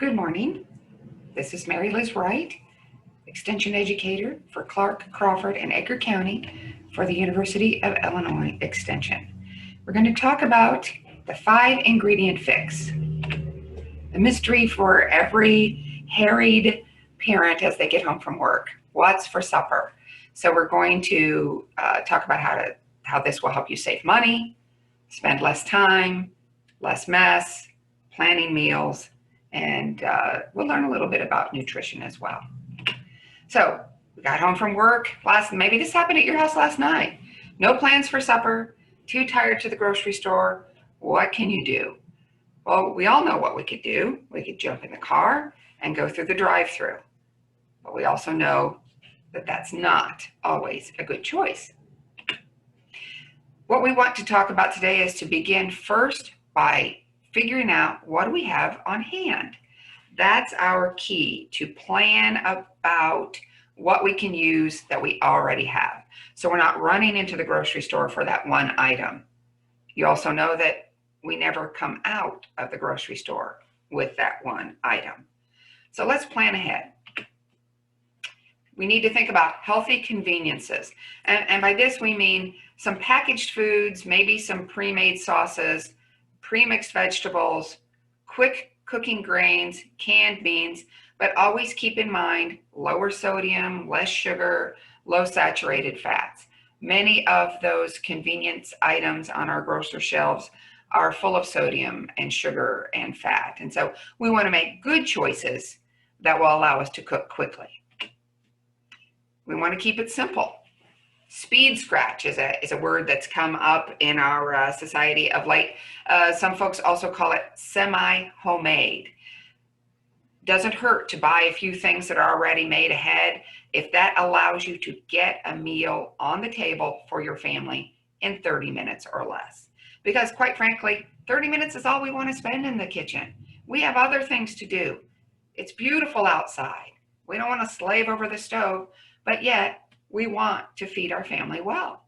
Good morning. This is Mary Liz Wright, Extension Educator for Clark, Crawford, and Edgar County for the University of Illinois Extension. We're going to talk about the 5-ingredient fix, the mystery for every harried parent as they get home from work. What's for supper? So we're going to talk about how this will help you save money, spend less time, less mess, planning meals, and we'll learn a little bit about nutrition as well. So we got home from work maybe this happened at your house last night. No plans for supper, too tired to the grocery store. What can you do? Well, we all know what we could do. We could jump in the car and go through the drive-thru. But we also know that that's not always a good choice. What we want to talk about today is to begin first by figuring out what do we have on hand. That's our key to plan about what we can use that we already have. So we're not running into the grocery store for that one item. You also know that we never come out of the grocery store with that one item. So let's plan ahead. We need to think about healthy conveniences. And by this we mean some packaged foods, maybe some pre-made sauces, pre-mixed vegetables, quick cooking grains, canned beans, but always keep in mind lower sodium, less sugar, low saturated fats. Many of those convenience items on our grocery shelves are full of sodium and sugar and fat. And so we want to make good choices that will allow us to cook quickly. We want to keep it simple. Speed scratch is a word that's come up in our society of late. Some folks also call it semi-homemade. Doesn't hurt to buy a few things that are already made ahead if that allows you to get a meal on the table for your family in 30 minutes or less. Because quite frankly, 30 minutes is all we want to spend in the kitchen. We have other things to do. It's beautiful outside. We don't want to slave over the stove, but yet we want to feed our family well.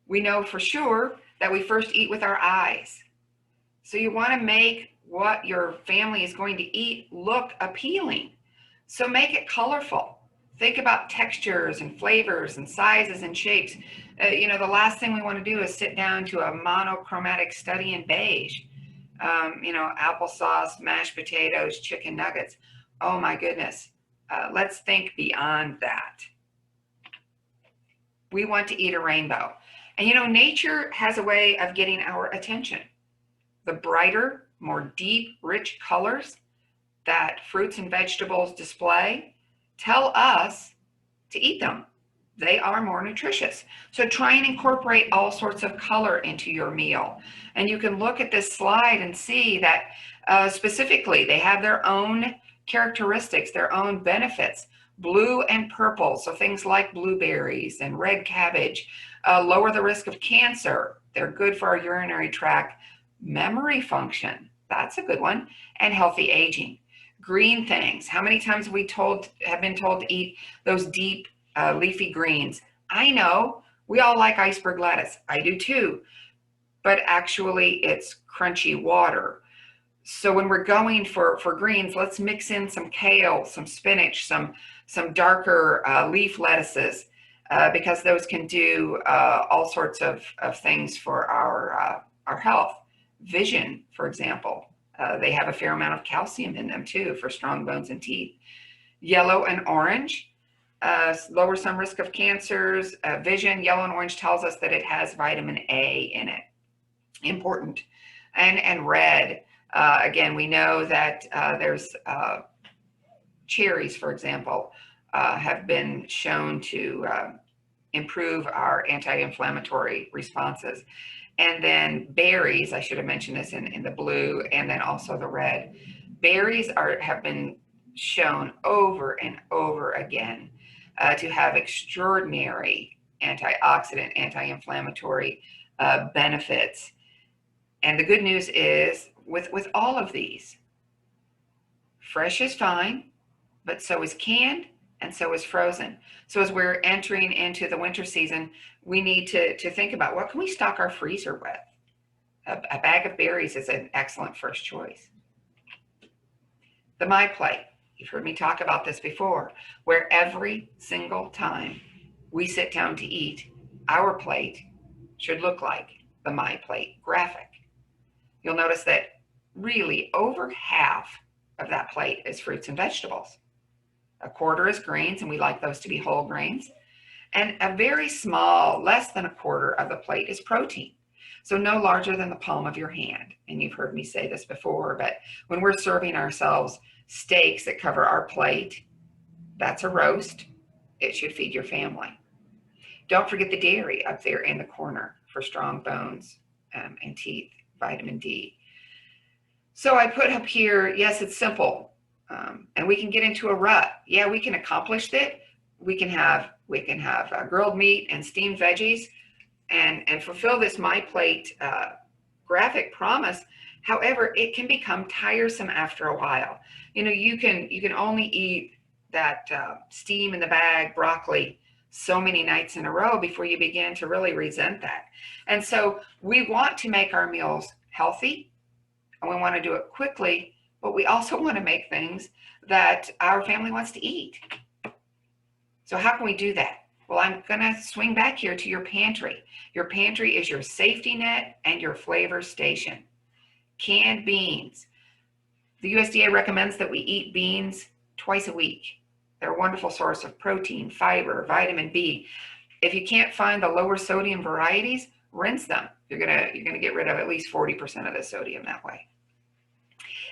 We know for sure that we first eat with our eyes. So you want to make what your family is going to eat look appealing. So make it colorful. Think about textures and flavors and sizes and shapes. The last thing we want to do is sit down to a monochromatic study in beige. Applesauce, mashed potatoes, chicken nuggets. Oh my goodness. Let's think beyond that. We want to eat a rainbow. And nature has a way of getting our attention. The brighter, more deep, rich colors that fruits and vegetables display tell us to eat them. They are more nutritious. So try and incorporate all sorts of color into your meal. And you can look at this slide and see that specifically they have their own characteristics, their own benefits. Blue and purple, so things like blueberries and red cabbage, lower the risk of cancer. They're good for our urinary tract. Memory function, that's a good one. And healthy aging. Green things, how many times have been told to eat those deep leafy greens? I know we all like iceberg lettuce. I do too. But actually it's crunchy water. So when we're going for greens, let's mix in some kale, some spinach, some darker leaf lettuces, because those can do all sorts of things for our health. Vision, for example, they have a fair amount of calcium in them too for strong bones and teeth. Yellow and orange lower some risk of cancers. Vision, yellow and orange tells us that it has vitamin A in it. Important. And red. Again, we know that there's cherries, for example, have been shown to improve our anti-inflammatory responses. And then berries, I should have mentioned this in the blue and then also the red. Berries have been shown over and over again to have extraordinary antioxidant, anti-inflammatory benefits. And the good news is, with all of these, fresh is fine, but so is canned and so is frozen. So as we're entering into the winter season, we need to think about what can we stock our freezer with. A bag of berries is an excellent first choice. The My Plate. You've heard me talk about this before, where every single time we sit down to eat, our plate should look like the My Plate graphic. You'll notice that really over half of that plate is fruits and vegetables. A quarter is grains, and we like those to be whole grains. And a very small, less than a quarter of the plate is protein. So no larger than the palm of your hand. And you've heard me say this before, but when we're serving ourselves steaks that cover our plate, that's a roast. It should feed your family. Don't forget the dairy up there in the corner for strong bones and teeth, vitamin D. So I put up here, yes, it's simple. And we can get into a rut. Yeah, we can accomplish it. We can have grilled meat and steamed veggies and fulfill this My Plate graphic promise. However, it can become tiresome after a while. You can only eat that steam in the bag broccoli so many nights in a row before you begin to really resent that. And so we want to make our meals healthy, and we want to do it quickly, but we also want to make things that our family wants to eat. So how can we do that? Well, I'm going to swing back here to your pantry. Your pantry is your safety net and your flavor station. Canned beans. The USDA recommends that we eat beans twice a week. They're a wonderful source of protein, fiber, vitamin B. If you can't find the lower sodium varieties, rinse them. You're gonna get rid of at least 40% of the sodium that way.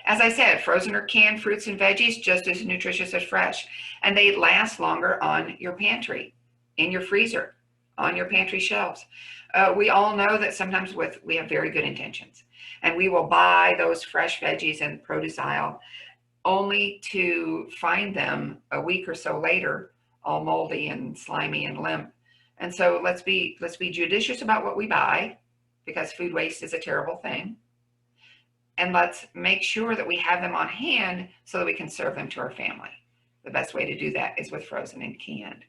As I said, frozen or canned fruits and veggies, just as nutritious as fresh, and they last longer on your pantry, in your freezer, on your pantry shelves. We all know that sometimes we have very good intentions, and we will buy those fresh veggies in the produce aisle only to find them a week or so later all moldy and slimy and limp. And so let's be judicious about what we buy, because food waste is a terrible thing. And let's make sure that we have them on hand so that we can serve them to our family. The best way to do that is with frozen and canned.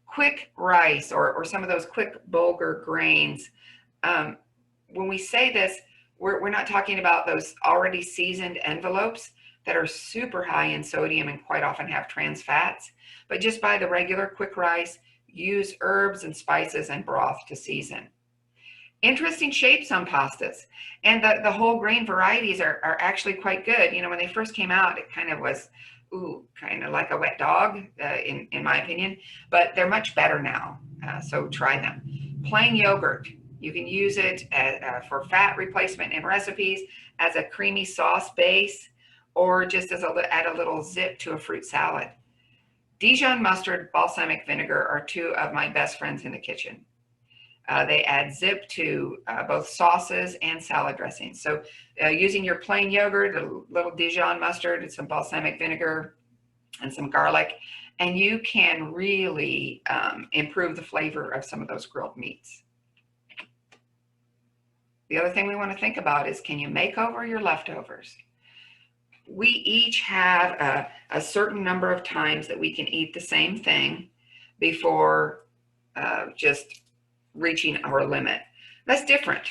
Quick rice or some of those quick bulgur grains. When we say this, we're not talking about those already seasoned envelopes that are super high in sodium and quite often have trans fats, but just buy the regular quick rice, use herbs and spices and broth to season. Interesting shapes on pastas, and the whole grain varieties are actually quite good. When they first came out, it kind of was kind of like a wet dog in my opinion, but they're much better now, so try them. Plain yogurt, you can use it for fat replacement in recipes, as a creamy sauce base, or just add a little zip to a fruit salad. Dijon mustard, balsamic vinegar are two of my best friends in the kitchen. They add zip to both sauces and salad dressings. So using your plain yogurt, a little Dijon mustard, and some balsamic vinegar, and some garlic, and you can really improve the flavor of some of those grilled meats. The other thing we want to think about is, can you make over your leftovers? We each have a certain number of times that we can eat the same thing before just reaching our limit. That's different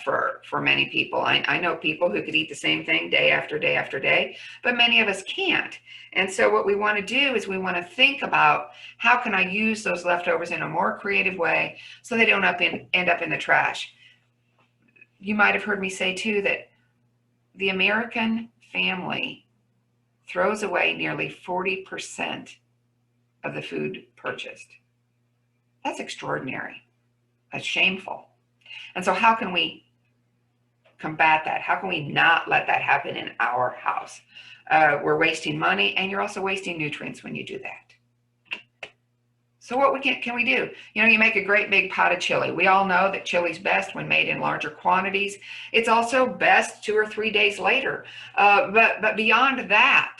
for many people. I know people who could eat the same thing day after day after day, but many of us can't. And so what we want to do is we want to think about, how can I use those leftovers in a more creative way so they don't end up in the trash. You might have heard me say too that the American family throws away nearly 40% of the food purchased. That's extraordinary. That's shameful. And so how can we combat that? How can we not let that happen in our house? We're wasting money, and you're also wasting nutrients when you do that. So what can we do? You make a great big pot of chili. We all know that chili's best when made in larger quantities. It's also best 2 or 3 days later. But beyond that,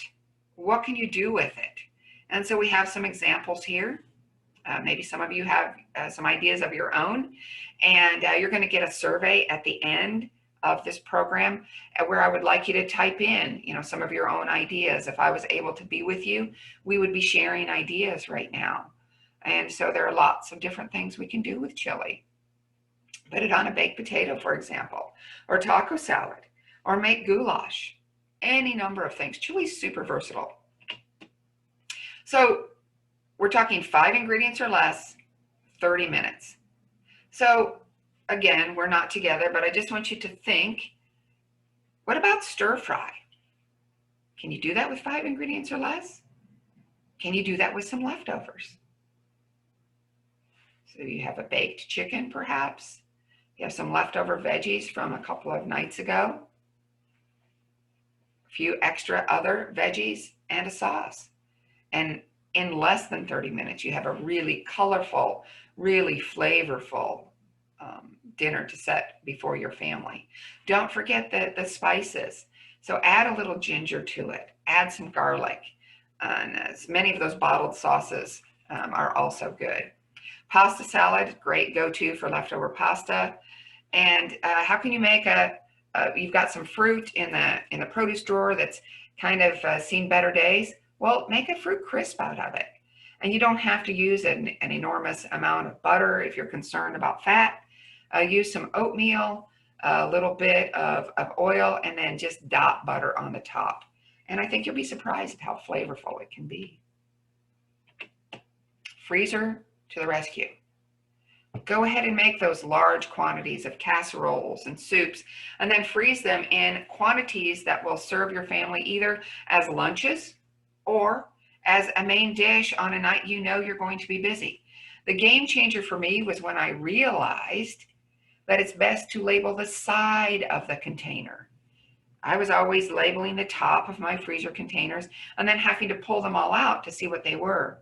what can you do with it? And so we have some examples here. Maybe some of you have some ideas of your own, and you're going to get a survey at the end of this program where I would like you to type in, some of your own ideas. If I was able to be with you, we would be sharing ideas right now. And so there are lots of different things we can do with chili. Put it on a baked potato, for example, or taco salad, or make goulash. any number of things. Chili's super versatile. So we're talking 5 ingredients or less, 30 minutes. So again, we're not together, but I just want you to think, what about stir fry? Can you do that with 5 ingredients or less? Can you do that with some leftovers? So you have a baked chicken, perhaps. You have some leftover veggies from a couple of nights ago, a few extra other veggies, and a sauce. And in less than 30 minutes, you have a really colorful, really flavorful dinner to set before your family. Don't forget the spices. So add a little ginger to it. Add some garlic. And as many of those bottled sauces are also good. Pasta salad, great go-to for leftover pasta. And how can you make you've got some fruit in the produce drawer that's kind of seen better days. Well, make a fruit crisp out of it. And you don't have to use an enormous amount of butter if you're concerned about fat. Use some oatmeal, a little bit of oil, and then just dot butter on the top. And I think you'll be surprised at how flavorful it can be. Freezer to the rescue. Go ahead and make those large quantities of casseroles and soups, and then freeze them in quantities that will serve your family either as lunches or as a main dish on a night you know you're going to be busy. The game changer for me was when I realized that it's best to label the side of the container. I was always labeling the top of my freezer containers and then having to pull them all out to see what they were.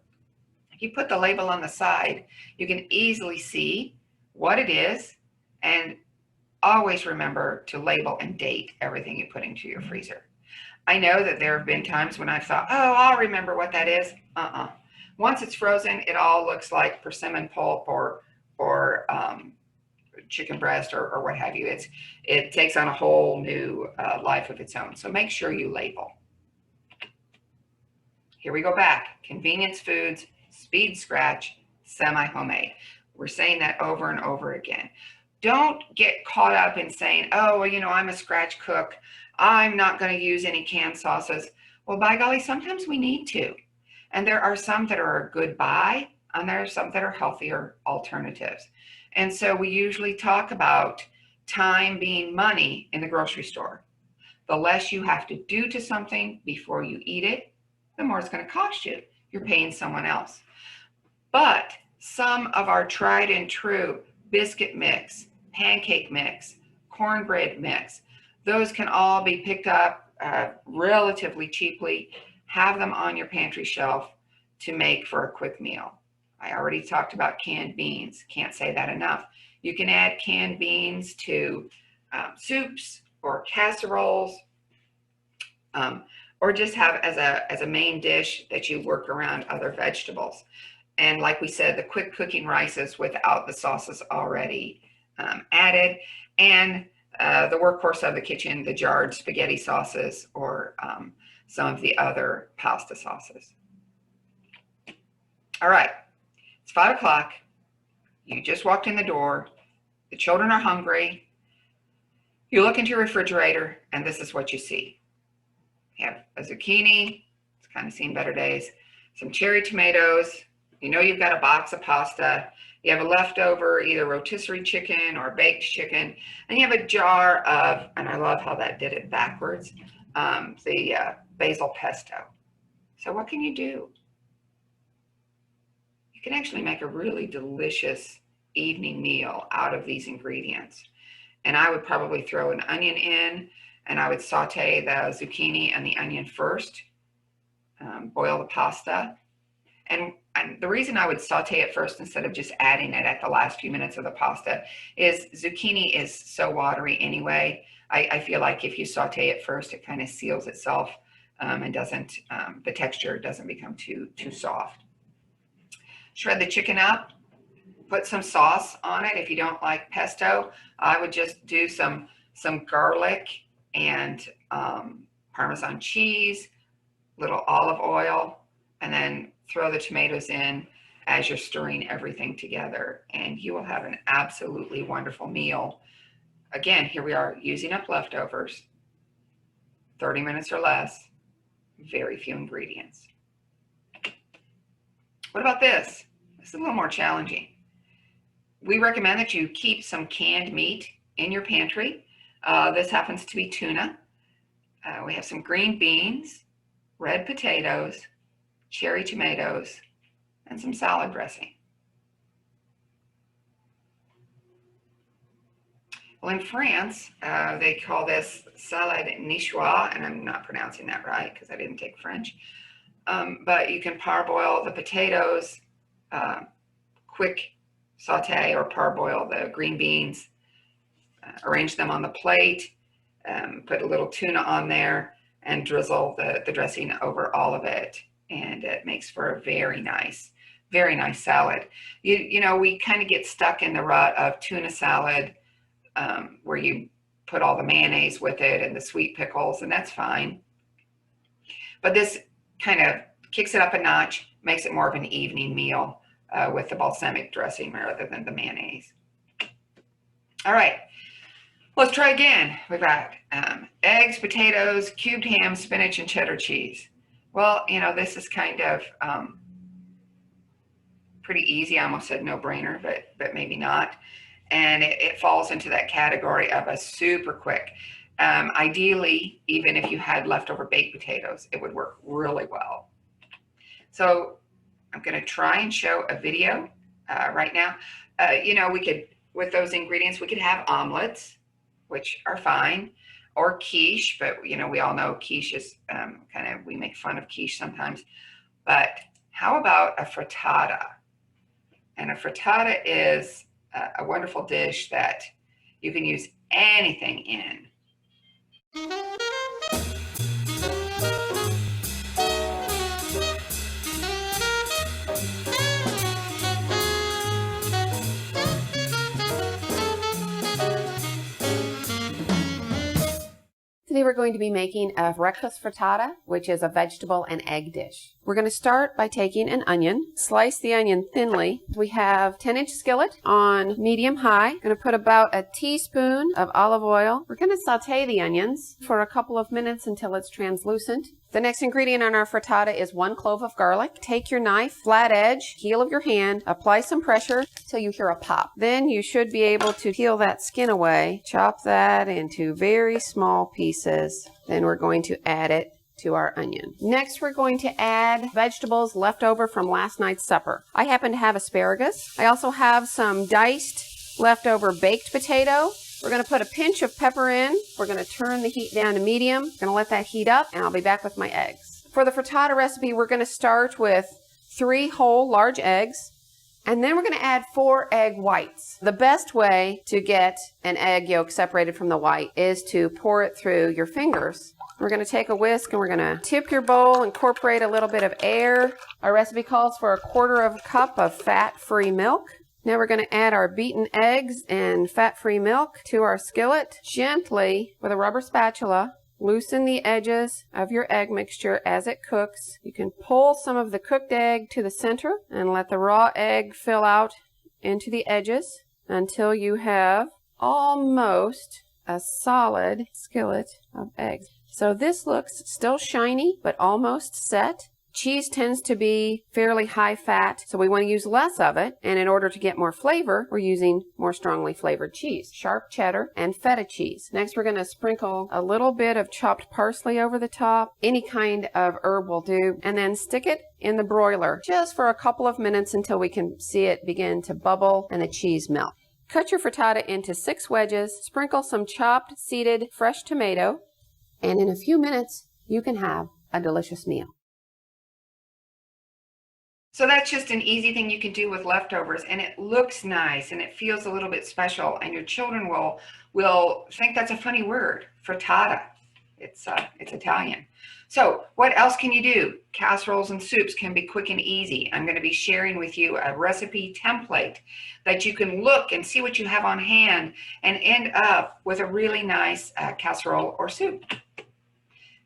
If you put the label on the side, you can easily see what it is, and always remember to label and date everything you put into your freezer. I know that there have been times when I've thought, oh, I'll remember what that is. Once it's frozen, it all looks like persimmon pulp or chicken breast or what have you. It takes on a whole new life of its own. So make sure you label. Here we go back. Convenience foods, speed scratch, semi-homemade. We're saying that over and over again. Don't get caught up in saying, oh, well, I'm a scratch cook. I'm not going to use any canned sauces. Well, by golly, sometimes we need to. And there are some that are a good buy, and there are some that are healthier alternatives. And so we usually talk about time being money in the grocery store. The less you have to do to something before you eat it, the more it's going to cost you. You're paying someone else. But some of our tried and true biscuit mix, pancake mix, cornbread mix, those can all be picked up relatively cheaply. Have them on your pantry shelf to make for a quick meal. I already talked about canned beans. Can't say that enough. You can add canned beans to soups or casseroles, or just have as a main dish that you work around other vegetables. And like we said, the quick cooking rices without the sauces already added, and the workhorse of the kitchen, the jarred spaghetti sauces or some of the other pasta sauces. All right, it's 5 o'clock. You just walked in the door. The children are hungry. You look into your refrigerator, and this is what you see. You have a zucchini. It's kind of seen better days. Some cherry tomatoes. You've got a box of pasta. You have a leftover either rotisserie chicken or baked chicken. And you have a jar of, and I love how that did it backwards, the basil pesto. So what can you do? You can actually make a really delicious evening meal out of these ingredients. And I would probably throw an onion in, and I would saute the zucchini and the onion first, boil the pasta. And the reason I would saute it first instead of just adding it at the last few minutes of the pasta is zucchini is so watery anyway. I feel like if you saute it first, it kind of seals itself and doesn't, the texture doesn't become too soft. Shred the chicken up, put some sauce on it. If you don't like pesto, I would just do some garlic and Parmesan cheese, little olive oil, and then throw the tomatoes in as you're stirring everything together, and you will have an absolutely wonderful meal. Again, here we are using up leftovers. 30 minutes or less, very few ingredients. What about this? This is a little more challenging. We recommend that you keep some canned meat in your pantry. This happens to be tuna. We have some green beans, red potatoes, cherry tomatoes, and some salad dressing. Well, in France, they call this salade niçoise, and I'm not pronouncing that right because I didn't take French. But you can parboil the potatoes, quick saute or parboil the green beans, arrange them on the plate, put a little tuna on there, and drizzle the dressing over all of it. And it makes for a very nice salad. You know, we kind of get stuck in the rut of tuna salad, where you put all the mayonnaise with it and the sweet pickles, and that's fine. But this kind of kicks it up a notch, makes it more of an evening meal with the balsamic dressing rather than the mayonnaise. All right, let's try again. We've got eggs, potatoes, cubed ham, spinach, and cheddar cheese. Well, you know, this is kind of pretty easy. I almost said no-brainer, but maybe not. And it falls into that category of a super quick. Ideally, even if you had leftover baked potatoes, it would work really well. So I'm going to try and show a video right now. You know, we could, with those ingredients, we could have omelets, which are fine, or quiche, but you know, we all know quiche is we make fun of quiche sometimes. But how about a frittata? And a frittata is a wonderful dish that you can use anything in. Today we're going to be making a breakfast frittata, which is a vegetable and egg dish. We're going to start by taking an onion, slice the onion thinly. We have 10-inch skillet on medium-high. Going to put about a teaspoon of olive oil. We're going to saute the onions for a couple of minutes until it's translucent. The next ingredient on our frittata is 1 clove of garlic. Take your knife, flat edge, heel of your hand, apply some pressure till you hear a pop. Then you should be able to peel that skin away. Chop that into very small pieces. Then we're going to add it to our onion. Next, we're going to add vegetables left over from last night's supper. I happen to have asparagus. I also have some diced leftover baked potato. We're going to put a pinch of pepper in. We're going to turn the heat down to medium. Going to let that heat up, and I'll be back with my eggs. For the frittata recipe, we're going to start with 3 whole large eggs, and then we're going to add 4 egg whites. The best way to get an egg yolk separated from the white is to pour it through your fingers. We're going to take a whisk and we're going to tip your bowl, incorporate a little bit of air. Our recipe calls for 1/4 cup of fat-free milk. Now we're going to add our beaten eggs and fat-free milk to our skillet. Gently, with a rubber spatula, loosen the edges of your egg mixture as it cooks. You can pull some of the cooked egg to the center and let the raw egg fill out into the edges until you have almost a solid skillet of eggs. So this looks still shiny, but almost set. Cheese tends to be fairly high fat, so we want to use less of it. And in order to get more flavor, we're using more strongly flavored cheese, sharp cheddar and feta cheese. Next, we're going to sprinkle a little bit of chopped parsley over the top. Any kind of herb will do. And then stick it in the broiler just for a couple of minutes until we can see it begin to bubble and the cheese melt. Cut your frittata into 6 wedges. Sprinkle some chopped, seeded, fresh tomato. And in a few minutes, you can have a delicious meal. So that's just an easy thing you can do with leftovers, and it looks nice and it feels a little bit special, and your children will think that's a funny word, frittata. It's Italian. So what else can you do? Casseroles and soups can be quick and easy. I'm going to be sharing with you a recipe template that you can look and see what you have on hand and end up with a really nice casserole or soup.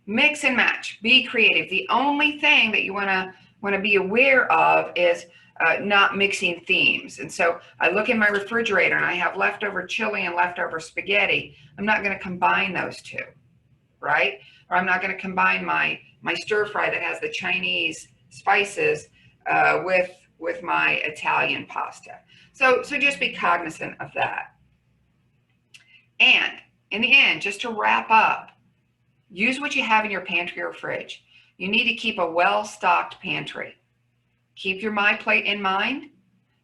Mix and match. Be creative. The only thing that you want to be aware of is not mixing themes. And so I look in my refrigerator and I have leftover chili and leftover spaghetti. I'm not going to combine those two. right? Or I'm not going to combine my stir fry that has the Chinese spices with my Italian pasta. So just be cognizant of that. And in the end, just to wrap up, use what you have in your pantry or fridge. You need to keep a well-stocked pantry. Keep your My Plate in mind,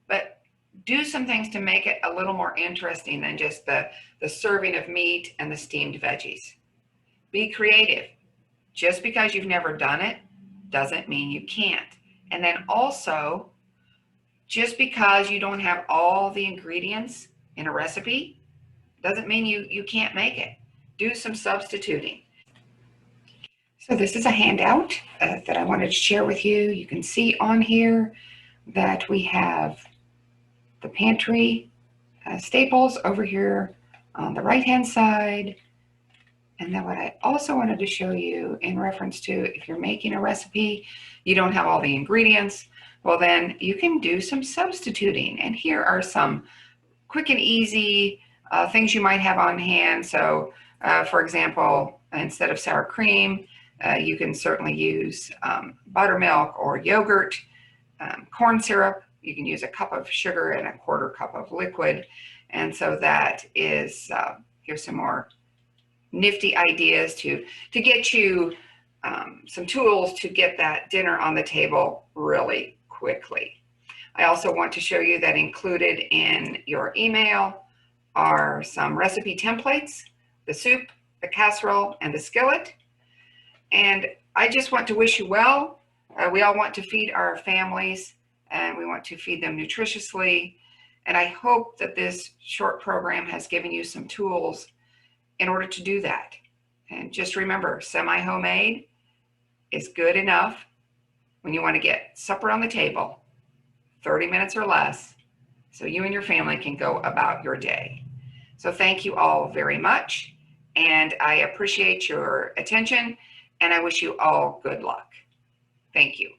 but do some things to make it a little more interesting than just the serving of meat and the steamed veggies. Be creative. Just because you've never done it doesn't mean you can't. And then also, just because you don't have all the ingredients in a recipe doesn't mean you can't make it. Do some substituting. So this is a handout that I wanted to share with you. You can see on here that we have the Pantry Staples over here on the right-hand side. And then what I also wanted to show you in reference to if you're making a recipe, you don't have all the ingredients, well then you can do some substituting. And here are some quick and easy things you might have on hand. So for example, instead of sour cream, you can certainly use buttermilk or yogurt, corn syrup. You can use a cup of sugar and a quarter cup of liquid. And so that is, here's some more nifty ideas to get you some tools to get that dinner on the table really quickly. I also want to show you that included in your email are some recipe templates, the soup, the casserole, and the skillet. And I just want to wish you well. We all want to feed our families and we want to feed them nutritiously. And I hope that this short program has given you some tools in order to do that. And just remember, semi-homemade is good enough when you want to get supper on the table, 30 minutes or less, so you and your family can go about your day. So thank you all very much, and I appreciate your attention, and I wish you all good luck. Thank you.